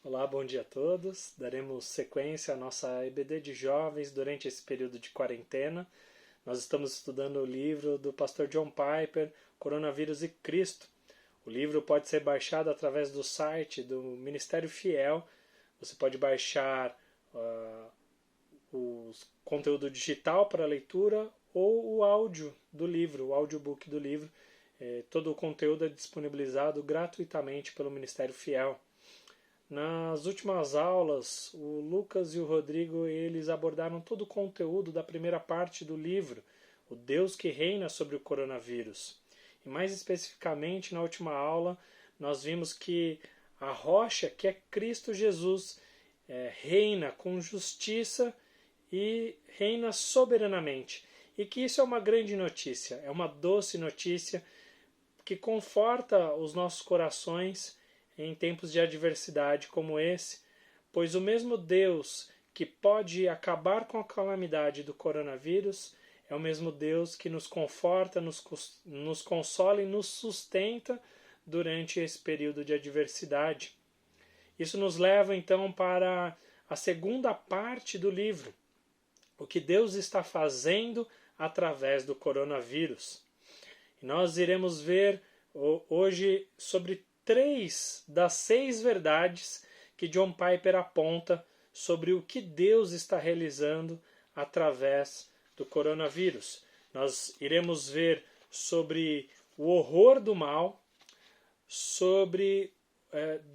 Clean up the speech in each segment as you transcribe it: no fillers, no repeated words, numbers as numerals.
Olá, bom dia a todos. Daremos sequência à nossa EBD de jovens durante esse período de quarentena. Nós estamos estudando o livro do pastor John Piper, Coronavírus e Cristo. O livro pode ser baixado através do site do Ministério Fiel. Você pode baixar o conteúdo digital para leitura ou o áudio do livro, o audiobook do livro. Todo o conteúdo é disponibilizado gratuitamente pelo Ministério Fiel. Nas últimas aulas, o Lucas e o Rodrigo eles abordaram todo o conteúdo da primeira parte do livro, O Deus que Reina sobre o Coronavírus. E mais especificamente, na última aula, nós vimos que a rocha, que é Cristo Jesus, reina com justiça e reina soberanamente. E que isso é uma grande notícia, é uma doce notícia que conforta os nossos corações em tempos de adversidade como esse, pois o mesmo Deus que pode acabar com a calamidade do coronavírus é o mesmo Deus que nos conforta, nos consola e nos sustenta durante esse período de adversidade. Isso nos leva então para a segunda parte do livro, o que Deus está fazendo através do coronavírus. E nós iremos ver hoje sobre 3 das 6 verdades que John Piper aponta sobre o que Deus está realizando através do coronavírus. Nós iremos ver sobre o horror do mal, sobre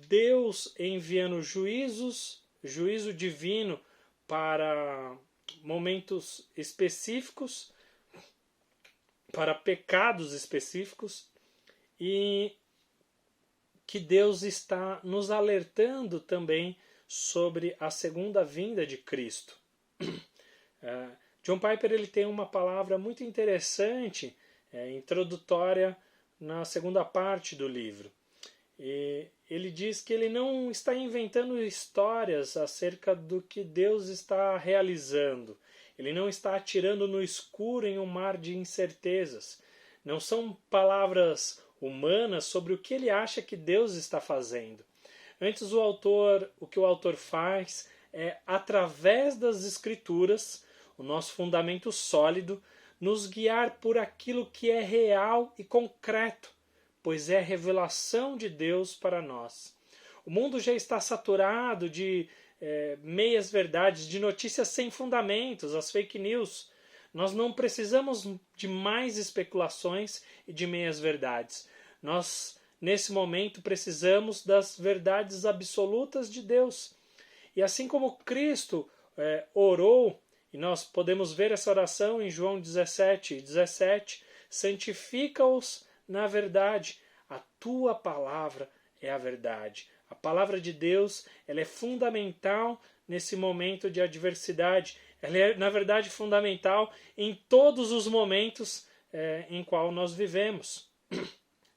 Deus enviando juízo divino para momentos específicos, para pecados específicos, e que Deus está nos alertando também sobre a segunda vinda de Cristo. John Piper ele tem uma palavra muito interessante, introdutória, na segunda parte do livro. E ele diz que ele não está inventando histórias acerca do que Deus está realizando. Ele não está atirando no escuro em um mar de incertezas. Não são palavras humanas sobre o que ele acha que Deus está fazendo. Antes o que o autor faz é, através das Escrituras, o nosso fundamento sólido, nos guiar por aquilo que é real e concreto, pois é a revelação de Deus para nós. O mundo já está saturado de meias verdades, de notícias sem fundamentos, as fake news. Nós não precisamos de mais especulações e de meias verdades. Nós, nesse momento, precisamos das verdades absolutas de Deus. E assim como Cristo orou, e nós podemos ver essa oração em João 17:17, santifica-os na verdade, a tua palavra é a verdade. A palavra de Deus ela é fundamental nesse momento de adversidade. Ela é, na verdade, fundamental em todos os momentos em qual nós vivemos.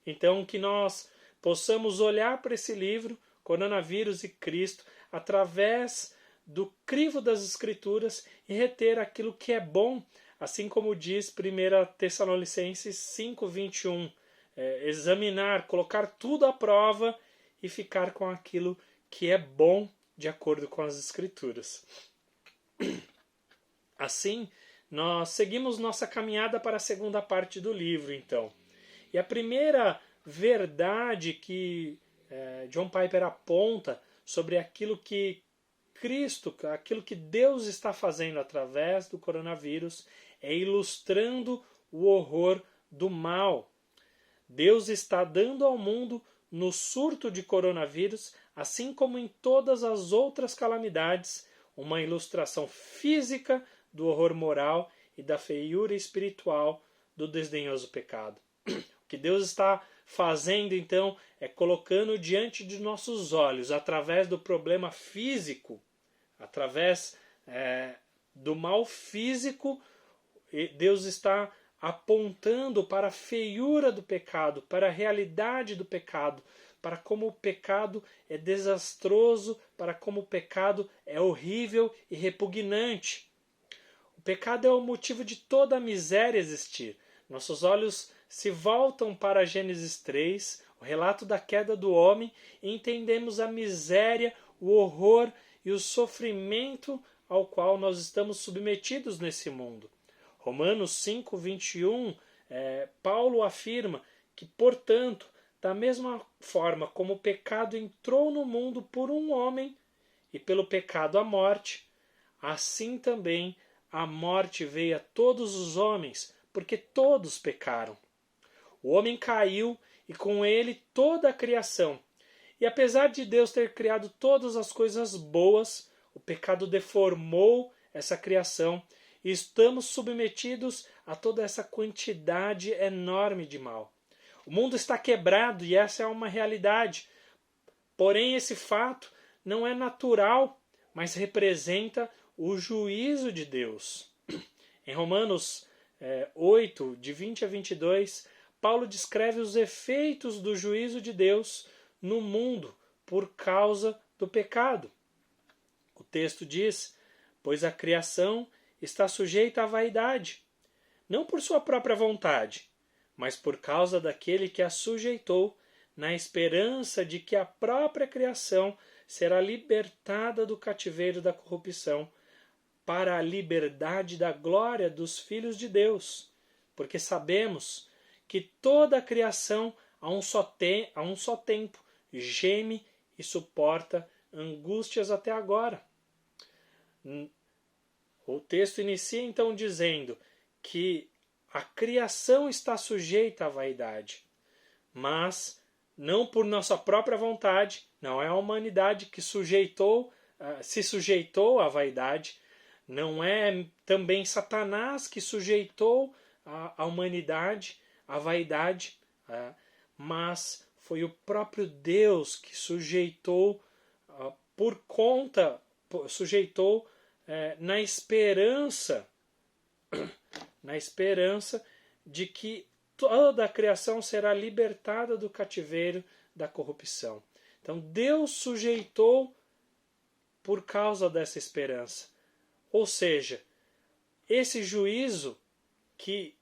Então, que nós possamos olhar para esse livro, Coronavírus e Cristo, através do crivo das Escrituras e reter aquilo que é bom, assim como diz 1 Tessalonicenses 5:21. Examinar, colocar tudo à prova e ficar com aquilo que é bom de acordo com as Escrituras. Assim, nós seguimos nossa caminhada para a segunda parte do livro, então. E a primeira verdade que John Piper aponta sobre aquilo que Cristo, aquilo que Deus está fazendo através do coronavírus, é ilustrando o horror do mal. Deus está dando ao mundo, no surto de coronavírus, assim como em todas as outras calamidades, uma ilustração física do horror moral e da feiura espiritual do desdenhoso pecado. O que Deus está fazendo, então, é colocando diante de nossos olhos, através do problema físico, através do mal físico, Deus está apontando para a feiura do pecado, para a realidade do pecado, para como o pecado é desastroso, para como o pecado é horrível e repugnante. O pecado é o motivo de toda a miséria existir. Nossos olhos se voltam para Gênesis 3, o relato da queda do homem, e entendemos a miséria, o horror e o sofrimento ao qual nós estamos submetidos nesse mundo. Romanos 5, 21, Paulo afirma que, portanto, da mesma forma como o pecado entrou no mundo por um homem, e pelo pecado a morte, assim também a morte veio a todos os homens, porque todos pecaram. O homem caiu e com ele toda a criação. E apesar de Deus ter criado todas as coisas boas, o pecado deformou essa criação e estamos submetidos a toda essa quantidade enorme de mal. O mundo está quebrado e essa é uma realidade. Porém, esse fato não é natural, mas representa o juízo de Deus. Em Romanos 8, de 20 a 22, Paulo descreve os efeitos do juízo de Deus no mundo por causa do pecado. O texto diz: pois a criação está sujeita à vaidade, não por sua própria vontade, mas por causa daquele que a sujeitou, na esperança de que a própria criação será libertada do cativeiro da corrupção para a liberdade da glória dos filhos de Deus. Porque sabemos que toda a criação a um só tempo geme e suporta angústias até agora. O texto inicia então dizendo que a criação está sujeita à vaidade, mas não por nossa própria vontade, não é a humanidade que se sujeitou à vaidade, não é também Satanás que sujeitou a humanidade à vaidade, mas foi o próprio Deus que sujeitou na esperança de que toda a criação será libertada do cativeiro da corrupção. Então Deus sujeitou por causa dessa esperança. Ou seja, esse juízo que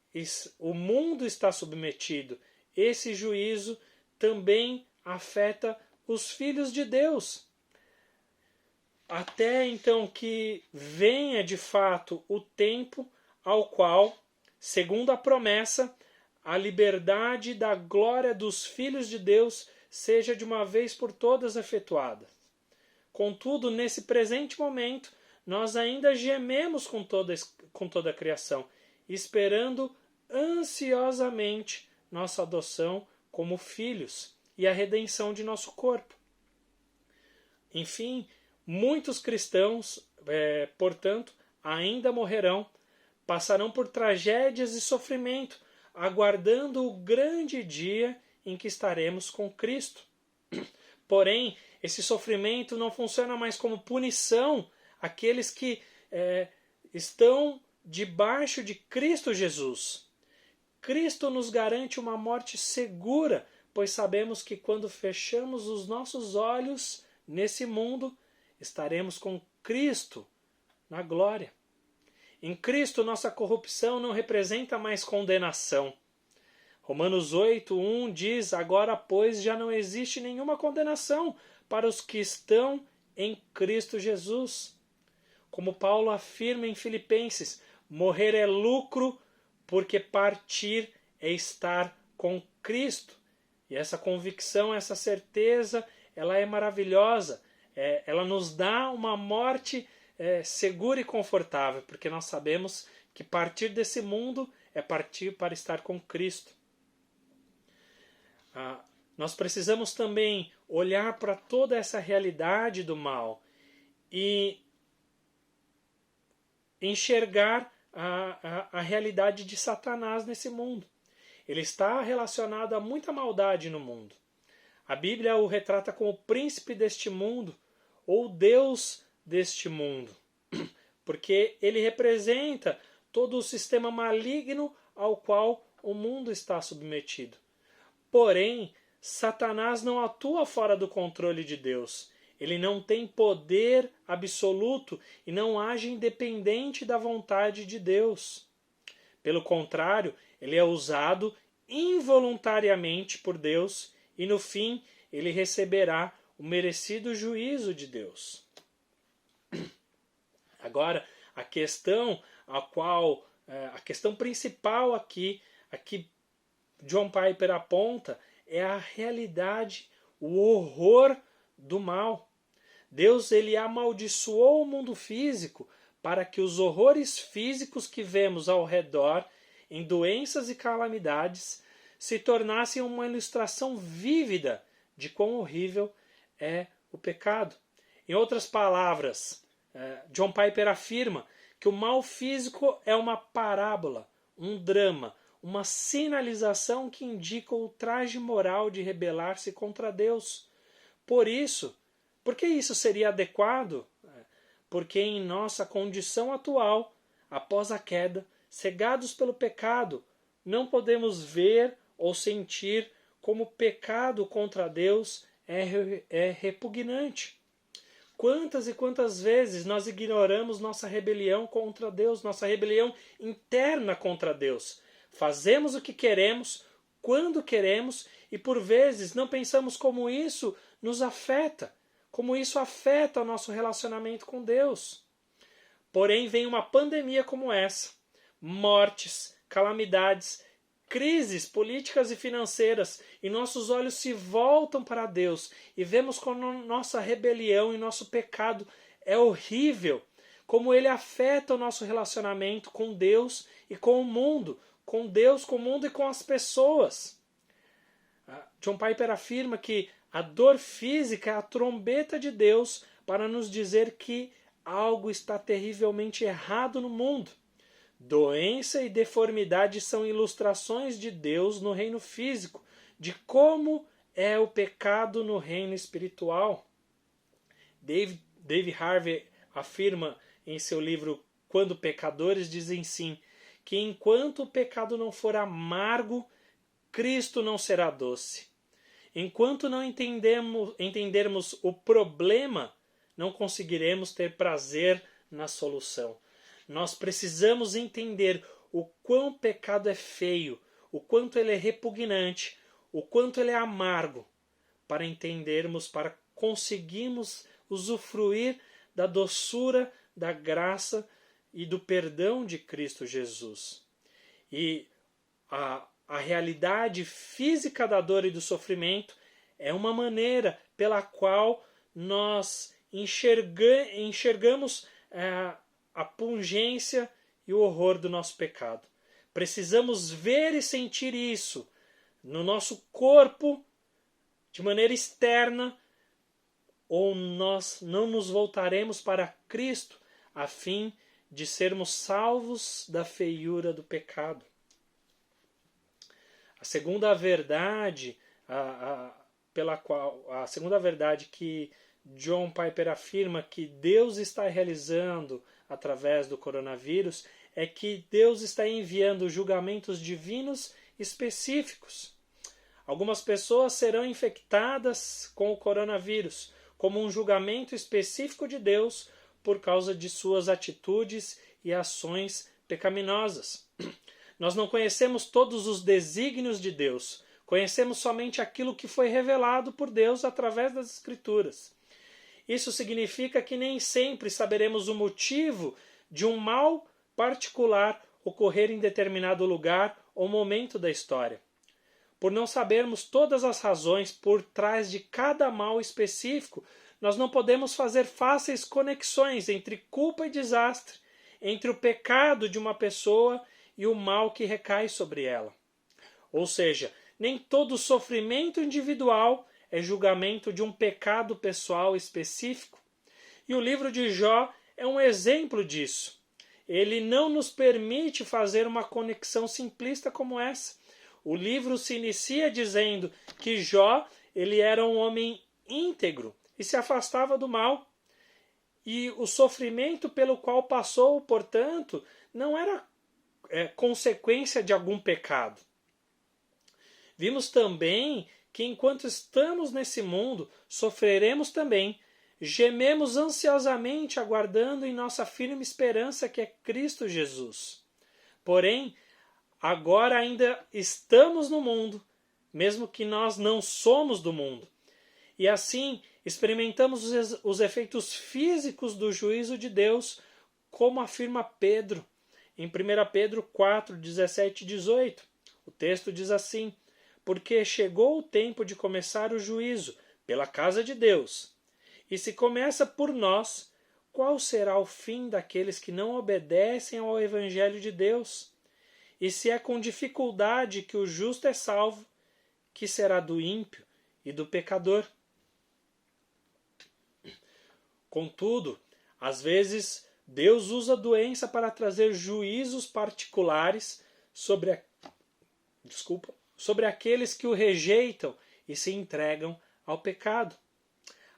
o mundo está submetido, esse juízo também afeta os filhos de Deus. Até então que venha de fato o tempo ao qual, segundo a promessa, a liberdade da glória dos filhos de Deus seja de uma vez por todas efetuada. Contudo, nesse presente momento, nós ainda gememos com toda a criação, esperando ansiosamente nossa adoção como filhos e a redenção de nosso corpo. Enfim, muitos cristãos, portanto, ainda morrerão, passarão por tragédias e sofrimento, aguardando o grande dia em que estaremos com Cristo. Porém, esse sofrimento não funciona mais como punição àqueles que estão debaixo de Cristo Jesus. Cristo nos garante uma morte segura, pois sabemos que quando fechamos os nossos olhos nesse mundo, estaremos com Cristo na glória. Em Cristo, nossa corrupção não representa mais condenação. Romanos 8, 1 diz: agora, pois, já não existe nenhuma condenação para os que estão em Cristo Jesus. Como Paulo afirma em Filipenses, morrer é lucro, porque partir é estar com Cristo. E essa convicção, essa certeza, ela é maravilhosa. Ela nos dá uma morte segura e confortável, porque nós sabemos que partir desse mundo é partir para estar com Cristo. Nós precisamos também olhar para toda essa realidade do mal e enxergar a realidade de Satanás nesse mundo. Ele está relacionado a muita maldade no mundo. A Bíblia o retrata como o príncipe deste mundo ou Deus deste mundo, porque ele representa todo o sistema maligno ao qual o mundo está submetido. Porém, Satanás não atua fora do controle de Deus. Ele não tem poder absoluto e não age independente da vontade de Deus. Pelo contrário, ele é usado involuntariamente por Deus e, no fim, ele receberá o merecido juízo de Deus. Agora, a questão principal aqui John Piper aponta é a realidade, o horror do mal. Deus ele amaldiçoou o mundo físico para que os horrores físicos que vemos ao redor, em doenças e calamidades, se tornassem uma ilustração vívida de quão horrível é o pecado. Em outras palavras, John Piper afirma que o mal físico é uma parábola, um drama, uma sinalização que indica o ultraje moral de rebelar-se contra Deus. Por que isso seria adequado? Porque em nossa condição atual, após a queda, cegados pelo pecado, não podemos ver ou sentir como o pecado contra Deus é repugnante. Quantas e quantas vezes nós ignoramos nossa rebelião contra Deus, nossa rebelião interna contra Deus. Fazemos o que queremos, quando queremos, e por vezes não pensamos como isso nos afeta, como isso afeta o nosso relacionamento com Deus. Porém, vem uma pandemia como essa, mortes, calamidades, crises políticas e financeiras, e nossos olhos se voltam para Deus e vemos como nossa rebelião e nosso pecado é horrível, como ele afeta o nosso relacionamento com Deus e com o mundo, com Deus, com o mundo e com as pessoas. John Piper afirma que a dor física é a trombeta de Deus para nos dizer que algo está terrivelmente errado no mundo. Doença e deformidade são ilustrações de Deus no reino físico, de como é o pecado no reino espiritual. Dave Harvey afirma em seu livro Quando Pecadores Dizem Sim, que enquanto o pecado não for amargo, Cristo não será doce. Enquanto não entendermos o problema, não conseguiremos ter prazer na solução. Nós precisamos entender o quão o pecado é feio, o quanto ele é repugnante, o quanto ele é amargo, para entendermos, para conseguirmos usufruir da doçura, da graça e do perdão de Cristo Jesus. E a realidade física da dor e do sofrimento é uma maneira pela qual nós enxergamos a pungência e o horror do nosso pecado. Precisamos ver e sentir isso no nosso corpo de maneira externa, ou nós não nos voltaremos para Cristo a fim de sermos salvos da feiura do pecado. A segunda verdade a segunda verdade que John Piper afirma que Deus está realizando através do coronavírus é que Deus está enviando julgamentos divinos específicos. Algumas pessoas serão infectadas com o coronavírus como um julgamento específico de Deus por causa de suas atitudes e ações pecaminosas. Nós não conhecemos todos os desígnios de Deus, conhecemos somente aquilo que foi revelado por Deus através das Escrituras. Isso significa que nem sempre saberemos o motivo de um mal particular ocorrer em determinado lugar ou momento da história. Por não sabermos todas as razões por trás de cada mal específico, nós não podemos fazer fáceis conexões entre culpa e desastre, entre o pecado de uma pessoa e o mal que recai sobre ela. Ou seja, nem todo sofrimento individual é julgamento de um pecado pessoal específico. E o livro de Jó é um exemplo disso. Ele não nos permite fazer uma conexão simplista como essa. O livro se inicia dizendo que Jó ele era um homem íntegro e se afastava do mal. E o sofrimento pelo qual passou, portanto, não era consequência de algum pecado. Vimos também que enquanto estamos nesse mundo, sofreremos também, gememos ansiosamente aguardando em nossa firme esperança que é Cristo Jesus. Porém, agora ainda estamos no mundo, mesmo que nós não somos do mundo. E assim, experimentamos os efeitos físicos do juízo de Deus, como afirma Pedro, em 1 Pedro 4, 17 e 18. O texto diz assim: porque chegou o tempo de começar o juízo pela casa de Deus. E se começa por nós, qual será o fim daqueles que não obedecem ao Evangelho de Deus? E se é com dificuldade que o justo é salvo, que será do ímpio e do pecador? Contudo, às vezes, Deus usa a doença para trazer juízos particulares sobre aqueles que o rejeitam e se entregam ao pecado.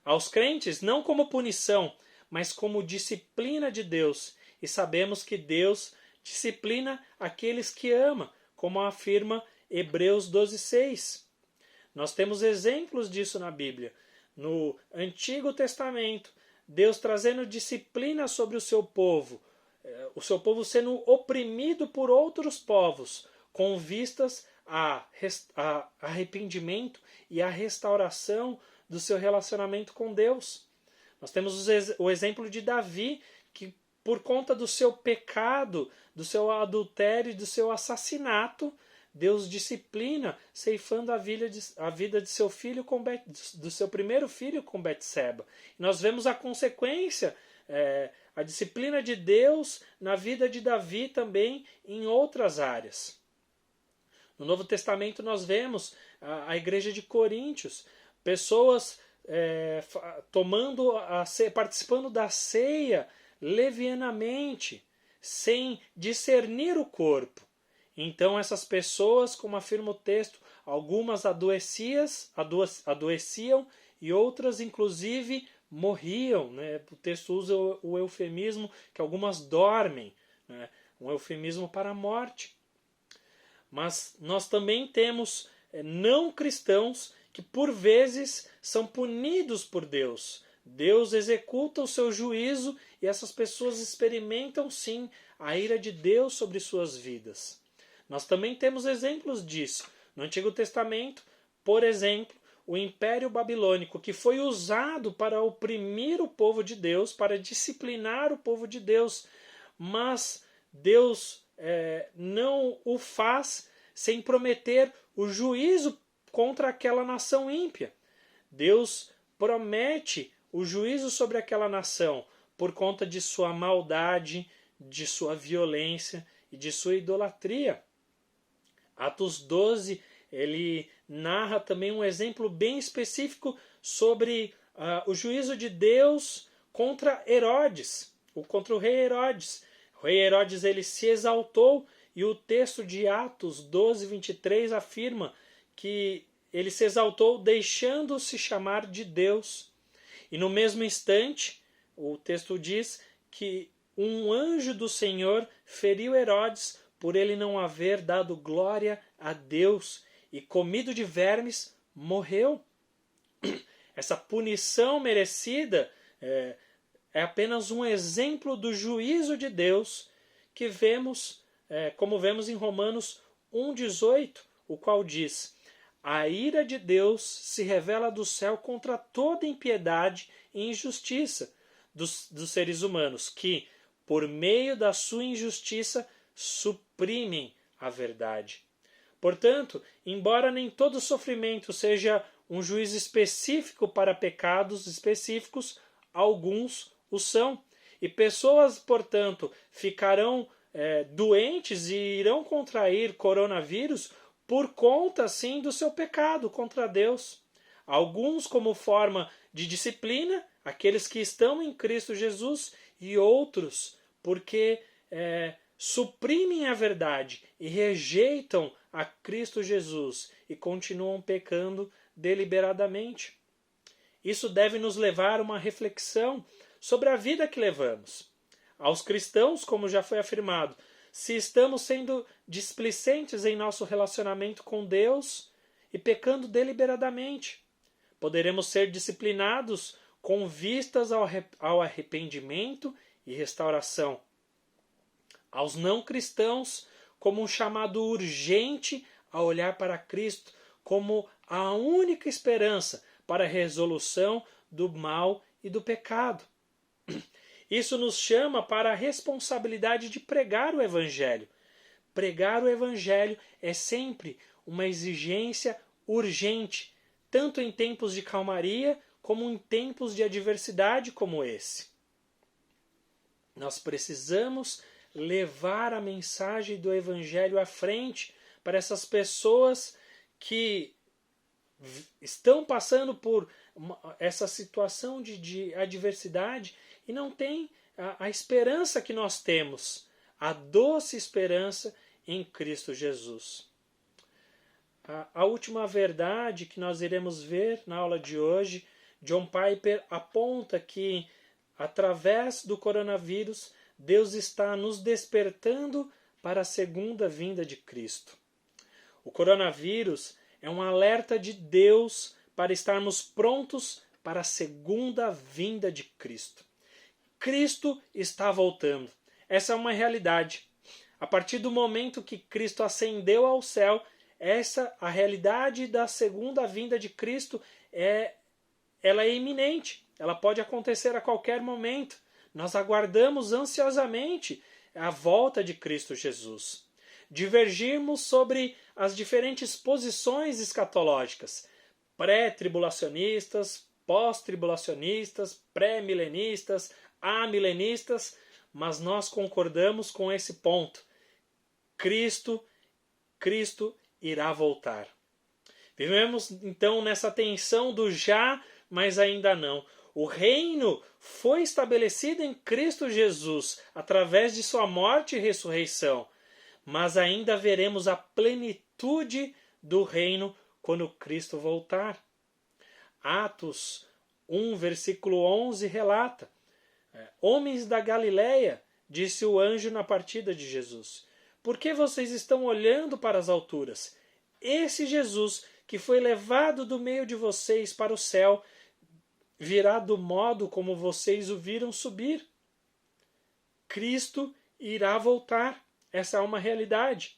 Aos crentes, não como punição, mas como disciplina de Deus. E sabemos que Deus disciplina aqueles que ama, como afirma Hebreus 12:6. Nós temos exemplos disso na Bíblia. No Antigo Testamento, Deus trazendo disciplina sobre o seu povo sendo oprimido por outros povos, com vistas a arrependimento e a restauração do seu relacionamento com Deus. Nós temos o exemplo de Davi, que por conta do seu pecado, do seu adultério e do seu assassinato, Deus disciplina, ceifando a vida de seu filho do seu primeiro filho com Betseba. Nós vemos a consequência, a disciplina de Deus na vida de Davi também em outras áreas. No Novo Testamento nós vemos a igreja de Coríntios, pessoas participando da ceia levianamente, sem discernir o corpo. Então essas pessoas, como afirma o texto, algumas adoeciam e outras inclusive morriam. Né? O texto usa o eufemismo que algumas dormem, né? Um eufemismo para a morte. Mas nós também temos não cristãos que por vezes são punidos por Deus. Deus executa o seu juízo e essas pessoas experimentam sim a ira de Deus sobre suas vidas. Nós também temos exemplos disso. No Antigo Testamento, por exemplo, o Império Babilônico, que foi usado para oprimir o povo de Deus, para disciplinar o povo de Deus. Mas Deus não o faz sem prometer o juízo contra aquela nação ímpia. Deus promete o juízo sobre aquela nação por conta de sua maldade, de sua violência e de sua idolatria. Atos 12, ele narra também um exemplo bem específico sobre o juízo de Deus contra Herodes, contra o rei Herodes. O rei Herodes ele se exaltou e o texto de Atos 12, 23 afirma que ele se exaltou deixando-se chamar de Deus. E no mesmo instante, o texto diz que um anjo do Senhor feriu Herodes por ele não haver dado glória a Deus, e comido de vermes, morreu. Essa punição merecida é apenas um exemplo do juízo de Deus que vemos, como vemos em Romanos 1,18, o qual diz: a ira de Deus se revela do céu contra toda impiedade e injustiça dos seres humanos, que, por meio da sua injustiça, suprimem a verdade. Portanto, embora nem todo sofrimento seja um juízo específico para pecados específicos, alguns o são. E pessoas, portanto, ficarão doentes e irão contrair coronavírus por conta, sim, do seu pecado contra Deus. Alguns como forma de disciplina, aqueles que estão em Cristo Jesus, e outros porque suprimem a verdade e rejeitam a Cristo Jesus e continuam pecando deliberadamente. Isso deve nos levar a uma reflexão sobre a vida que levamos. Aos cristãos, como já foi afirmado, se estamos sendo displicentes em nosso relacionamento com Deus e pecando deliberadamente, poderemos ser disciplinados com vistas ao arrependimento e restauração. Aos não cristãos, como um chamado urgente a olhar para Cristo como a única esperança para a resolução do mal e do pecado. Isso nos chama para a responsabilidade de pregar o Evangelho. Pregar o Evangelho é sempre uma exigência urgente, tanto em tempos de calmaria como em tempos de adversidade como esse. Nós precisamos levar a mensagem do Evangelho à frente para essas pessoas que estão passando por essa situação de adversidade e não têm a esperança que nós temos, a doce esperança em Cristo Jesus. A última verdade que nós iremos ver na aula de hoje, John Piper aponta que, através do coronavírus, Deus está nos despertando para a segunda vinda de Cristo. O coronavírus é um alerta de Deus para estarmos prontos para a segunda vinda de Cristo. Cristo está voltando. Essa é uma realidade. A partir do momento que Cristo ascendeu ao céu, a realidade da segunda vinda de Cristo ela é iminente. Ela pode acontecer a qualquer momento. Nós aguardamos ansiosamente a volta de Cristo Jesus. Divergirmos sobre as diferentes posições escatológicas, pré-tribulacionistas, pós-tribulacionistas, pré-milenistas, amilenistas, mas nós concordamos com esse ponto. Cristo irá voltar. Vivemos então nessa tensão do já, mas ainda não. O reino foi estabelecido em Cristo Jesus através de sua morte e ressurreição, mas ainda veremos a plenitude do reino quando Cristo voltar. Atos 1, versículo 11 relata: Homens da Galileia, disse o anjo na partida de Jesus, por que vocês estão olhando para as alturas? Esse Jesus que foi levado do meio de vocês para o céu virá do modo como vocês o viram subir. Cristo irá voltar. Essa é uma realidade.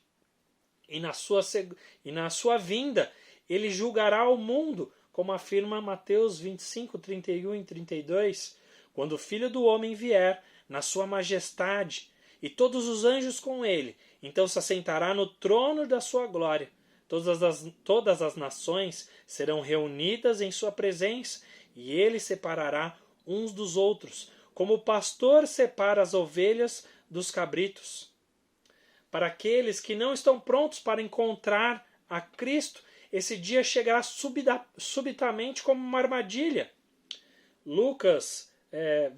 E na sua vinda, ele julgará o mundo, como afirma Mateus 25, 31 e 32. Quando o Filho do Homem vier, na sua majestade, e todos os anjos com ele, então se assentará no trono da sua glória. Todas as nações serão reunidas em sua presença, e ele separará uns dos outros, como o pastor separa as ovelhas dos cabritos. Para aqueles que não estão prontos para encontrar a Cristo, esse dia chegará subitamente como uma armadilha. Lucas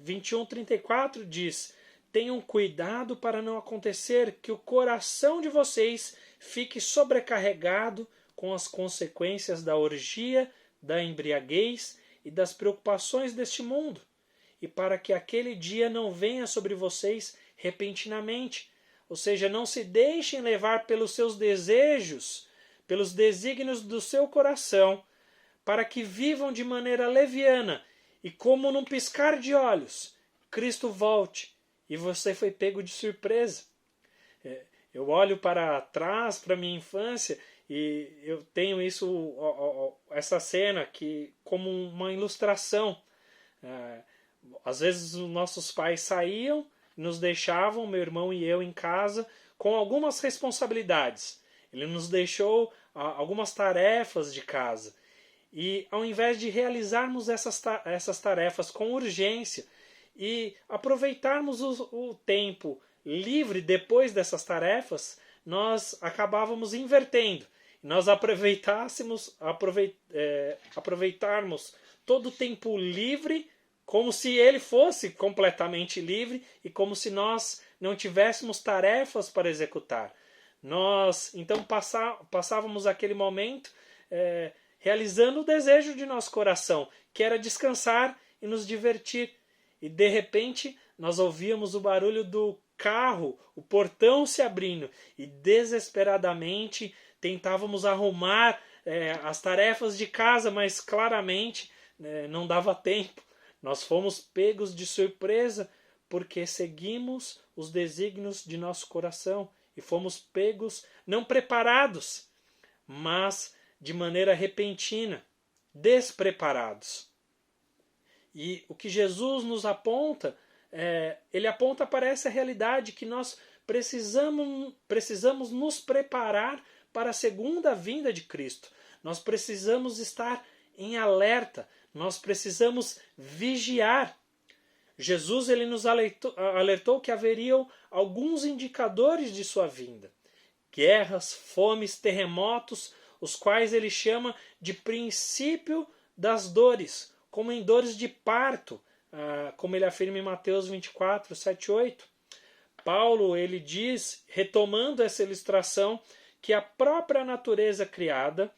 21:34 diz: tenham cuidado para não acontecer que o coração de vocês fique sobrecarregado com as consequências da orgia, da embriaguez e das preocupações deste mundo, e para que aquele dia não venha sobre vocês repentinamente. Ou seja, não se deixem levar pelos seus desejos, pelos desígnios do seu coração, para que vivam de maneira leviana e como num piscar de olhos, Cristo volte e você foi pego de surpresa. Eu olho para trás, para a minha infância, e eu tenho essa cena que, como uma ilustração. Às vezes os nossos pais saíam, nos deixavam, meu irmão e eu, em casa, com algumas responsabilidades. Ele nos deixou algumas tarefas de casa. E ao invés de realizarmos essas tarefas com urgência e aproveitarmos o tempo livre depois dessas tarefas, nós acabávamos invertendo. Nós aproveitarmos todo o tempo livre como se ele fosse completamente livre e como se nós não tivéssemos tarefas para executar. Nós, então, passávamos aquele momento realizando o desejo de nosso coração, que era descansar e nos divertir. E, de repente, nós ouvíamos o barulho do carro, o portão se abrindo, e desesperadamente tentávamos arrumar as tarefas de casa, mas claramente não dava tempo. Nós fomos pegos de surpresa porque seguimos os desígnios de nosso coração e fomos pegos não preparados, mas de maneira repentina, despreparados. E o que Jesus nos aponta, ele aponta para essa realidade que nós precisamos nos preparar para a segunda vinda de Cristo. Nós precisamos estar em alerta, nós precisamos vigiar. Jesus ele nos alertou que haveriam alguns indicadores de sua vinda. Guerras, fomes, terremotos, os quais ele chama de princípio das dores, como em dores de parto, como ele afirma em Mateus 24, 7, 8. Paulo ele diz, retomando essa ilustração, que a própria natureza criada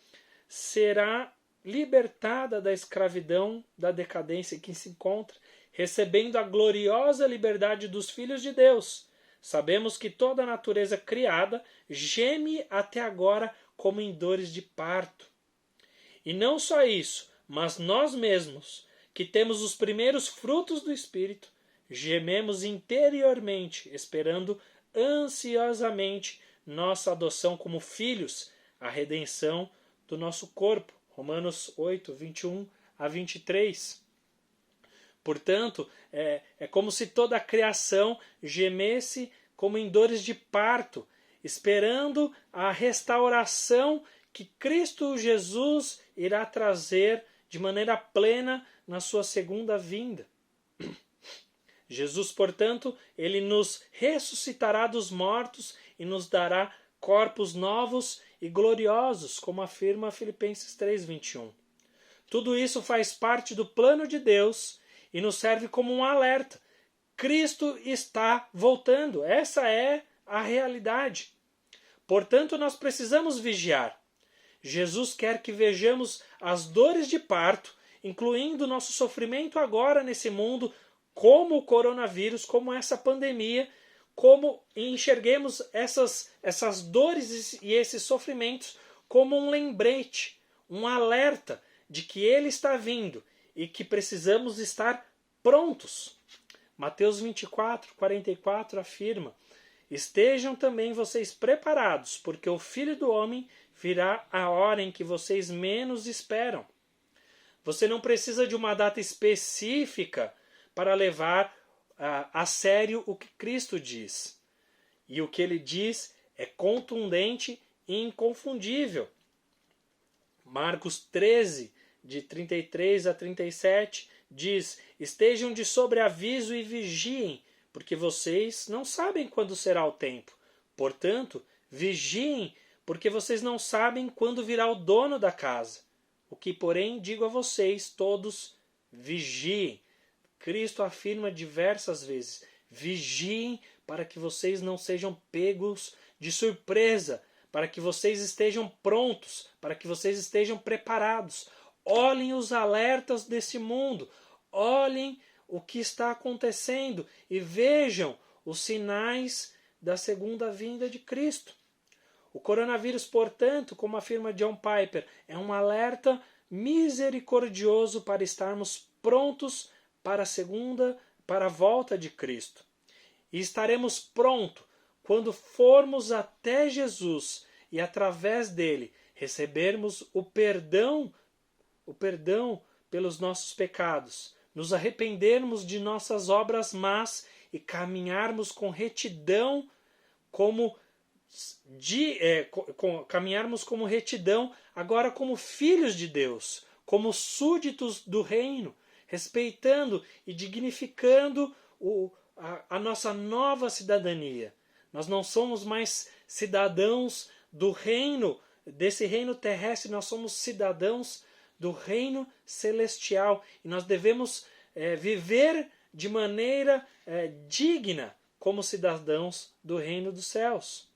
será libertada da escravidão, da decadência em que se encontra, recebendo a gloriosa liberdade dos filhos de Deus. Sabemos que toda a natureza criada geme até agora como em dores de parto. E não só isso, mas nós mesmos, que temos os primeiros frutos do Espírito, gememos interiormente, esperando ansiosamente nossa adoção como filhos, a redenção do nosso corpo. Romanos 8, 21 a 23. Portanto, é como se toda a criação gemesse como em dores de parto, esperando a restauração que Cristo Jesus irá trazer de maneira plena na sua segunda vinda. Jesus, portanto, ele nos ressuscitará dos mortos e nos dará corpos novos e gloriosos, como afirma Filipenses 3:21. Tudo isso faz parte do plano de Deus e nos serve como um alerta. Cristo está voltando. Essa é a realidade. Portanto, nós precisamos vigiar. Jesus quer que vejamos as dores de parto, incluindo nosso sofrimento agora nesse mundo, como o coronavírus, como essa pandemia, como enxerguemos essas dores e esses sofrimentos como um lembrete, um alerta de que ele está vindo e que precisamos estar prontos. Mateus 24, 44 afirma: estejam também vocês preparados, porque o Filho do Homem virá a hora em que vocês menos esperam. Você não precisa de uma data específica para levar a sério o que Cristo diz. E o que ele diz é contundente e inconfundível. Marcos 13, de 33 a 37, diz: estejam de sobreaviso e vigiem, porque vocês não sabem quando será o tempo. Portanto, vigiem, porque vocês não sabem quando virá o dono da casa. O que, porém, digo a vocês, todos vigiem. Cristo afirma diversas vezes: vigiem para que vocês não sejam pegos de surpresa, para que vocês estejam prontos, para que vocês estejam preparados. Olhem os alertas desse mundo, olhem o que está acontecendo e vejam os sinais da segunda vinda de Cristo. O coronavírus, portanto, como afirma John Piper, é um alerta misericordioso para estarmos prontos para a volta de Cristo. E estaremos prontos quando formos até Jesus e através dele recebermos o perdão pelos nossos pecados, nos arrependermos de nossas obras más e caminharmos com retidão caminharmos como retidão agora como filhos de Deus, como súditos do reino, respeitando e dignificando a nossa nova cidadania. Nós não somos mais cidadãos do reino, desse reino terrestre, nós somos cidadãos do reino celestial. E nós devemos viver de maneira digna como cidadãos do reino dos céus.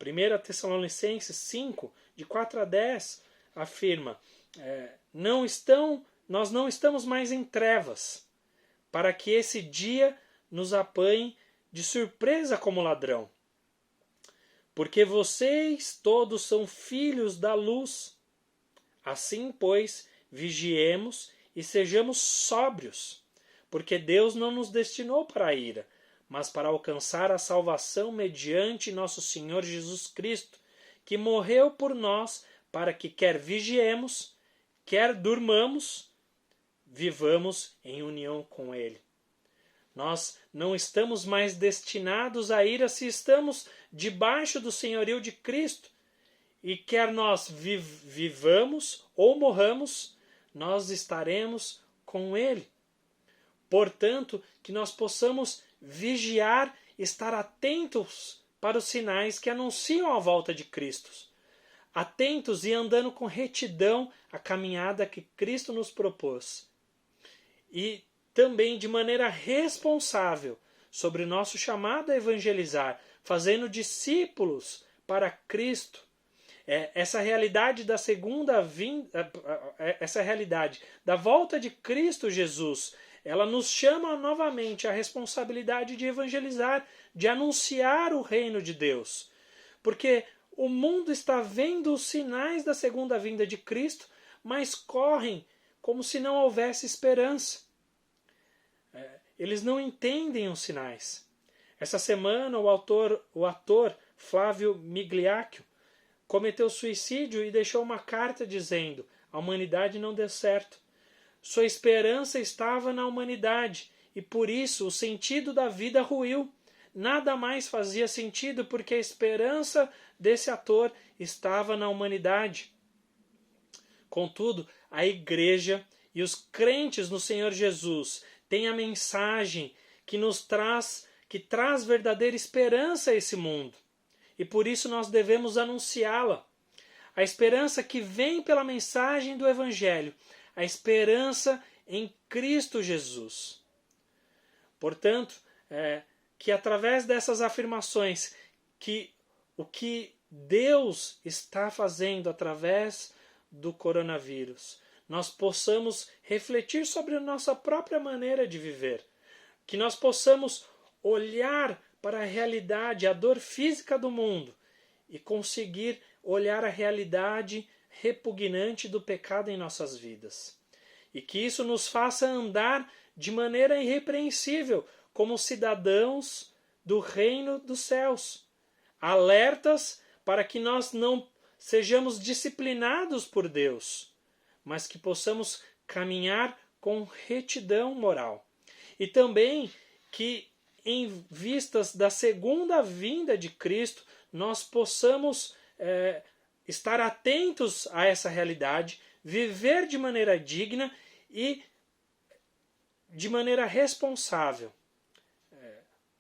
1 Tessalonicenses 5, de 4 a 10, afirma: nós não estamos mais em trevas, para que esse dia nos apanhe de surpresa como ladrão. Porque vocês todos são filhos da luz. Assim, pois, vigiemos e sejamos sóbrios, porque Deus não nos destinou para a ira, mas para alcançar a salvação mediante nosso Senhor Jesus Cristo, que morreu por nós, para que quer vigiemos, quer durmamos, vivamos em união com Ele. Nós não estamos mais destinados à ira se estamos debaixo do senhorio de Cristo. E quer nós vivamos ou morramos, nós estaremos com Ele. Portanto, que nós possamos vigiar, estar atentos para os sinais que anunciam a volta de Cristo. Atentos e andando com retidão a caminhada que Cristo nos propôs. E também de maneira responsável sobre nosso chamado a evangelizar, fazendo discípulos para Cristo. Essa realidade da segunda vinda, essa realidade da volta de Cristo Jesus, ela nos chama novamente à responsabilidade de evangelizar, de anunciar o reino de Deus. Porque o mundo está vendo os sinais da segunda vinda de Cristo, mas correm como se não houvesse esperança. Eles não entendem os sinais. Essa semana o ator Flávio Migliaccio cometeu suicídio e deixou uma carta dizendo: a humanidade não deu certo. Sua esperança estava na humanidade e por isso o sentido da vida ruiu. Nada mais fazia sentido porque a esperança desse ator estava na humanidade. Contudo, a igreja e os crentes no Senhor Jesus têm a mensagem que traz verdadeira esperança a esse mundo. E por isso nós devemos anunciá-la. A esperança que vem pela mensagem do Evangelho. A esperança em Cristo Jesus. Portanto, que através dessas afirmações, que o que Deus está fazendo através do coronavírus, nós possamos refletir sobre a nossa própria maneira de viver. Que nós possamos olhar para a realidade, a dor física do mundo e conseguir olhar a realidade repugnante do pecado em nossas vidas. E que isso nos faça andar de maneira irrepreensível como cidadãos do reino dos céus, alertas para que nós não sejamos disciplinados por Deus, mas que possamos caminhar com retidão moral. E também que, em vistas da segunda vinda de Cristo, nós possamos estar atentos a essa realidade, viver de maneira digna e de maneira responsável.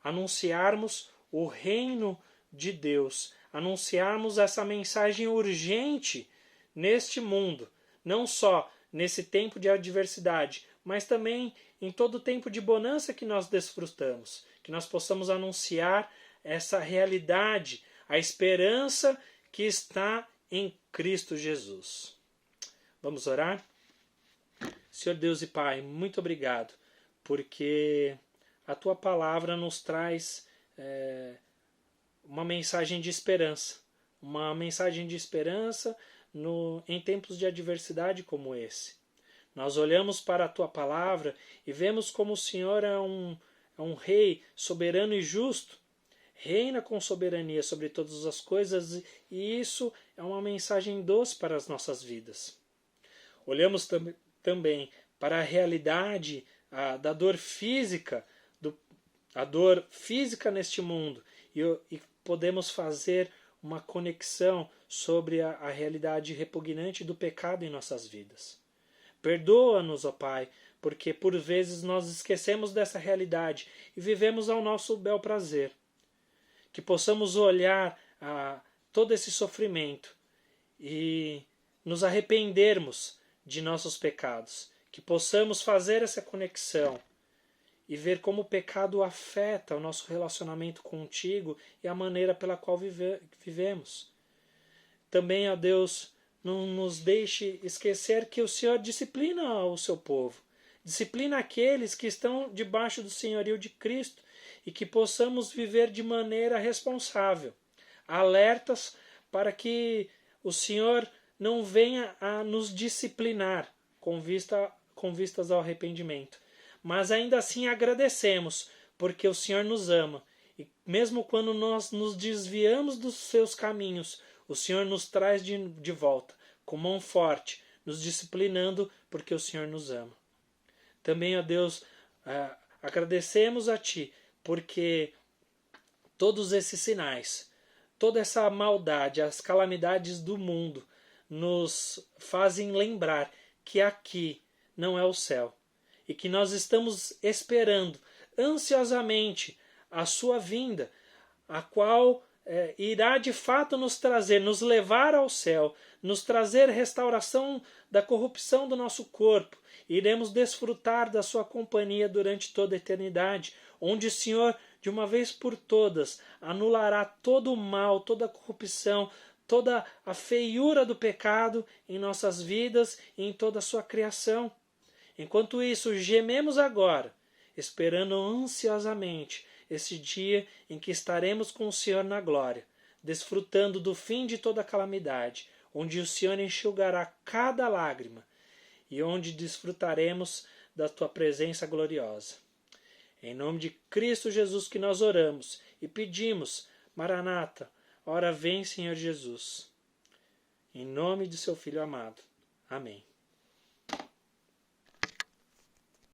Anunciarmos o reino de Deus, anunciarmos essa mensagem urgente neste mundo, não só nesse tempo de adversidade, mas também em todo o tempo de bonança que nós desfrutamos, que nós possamos anunciar essa realidade, a esperança que está em Cristo Jesus. Vamos orar? Senhor Deus e Pai, muito obrigado, porque a Tua palavra nos traz uma mensagem de esperança, em tempos de adversidade como esse. Nós olhamos para a Tua palavra e vemos como o Senhor é um rei soberano e justo, reina com soberania sobre todas as coisas, e isso é uma mensagem doce para as nossas vidas. Olhamos também para a realidade da dor física, a dor física neste mundo, e podemos fazer uma conexão sobre a realidade repugnante do pecado em nossas vidas. Perdoa-nos, ó Pai, porque por vezes nós esquecemos dessa realidade e vivemos ao nosso bel prazer. Que possamos olhar a todo esse sofrimento e nos arrependermos de nossos pecados. Que possamos fazer essa conexão e ver como o pecado afeta o nosso relacionamento contigo e a maneira pela qual vivemos. Também, ó Deus, não nos deixe esquecer que o Senhor disciplina o seu povo, disciplina aqueles que estão debaixo do senhorio de Cristo, e que possamos viver de maneira responsável, alertas para que o Senhor não venha a nos disciplinar com vistas ao arrependimento. Mas ainda assim agradecemos, porque o Senhor nos ama. E mesmo quando nós nos desviamos dos seus caminhos, o Senhor nos traz de volta, com mão forte, nos disciplinando, porque o Senhor nos ama. Também, ó Deus, agradecemos a Ti, porque todos esses sinais, toda essa maldade, as calamidades do mundo, nos fazem lembrar que aqui não é o céu e que nós estamos esperando ansiosamente a sua vinda, a qual irá de fato nos trazer, nos levar ao céu, nos trazer restauração da corrupção do nosso corpo. Iremos desfrutar da sua companhia durante toda a eternidade, onde o Senhor, de uma vez por todas, anulará todo o mal, toda a corrupção, toda a feiura do pecado em nossas vidas e em toda a sua criação. Enquanto isso, gememos agora, esperando ansiosamente esse dia em que estaremos com o Senhor na glória, desfrutando do fim de toda calamidade, onde o Senhor enxugará cada lágrima e onde desfrutaremos da Tua presença gloriosa. Em nome de Cristo Jesus que nós oramos e pedimos, Maranata, ora vem, Senhor Jesus. Em nome de seu Filho amado. Amém.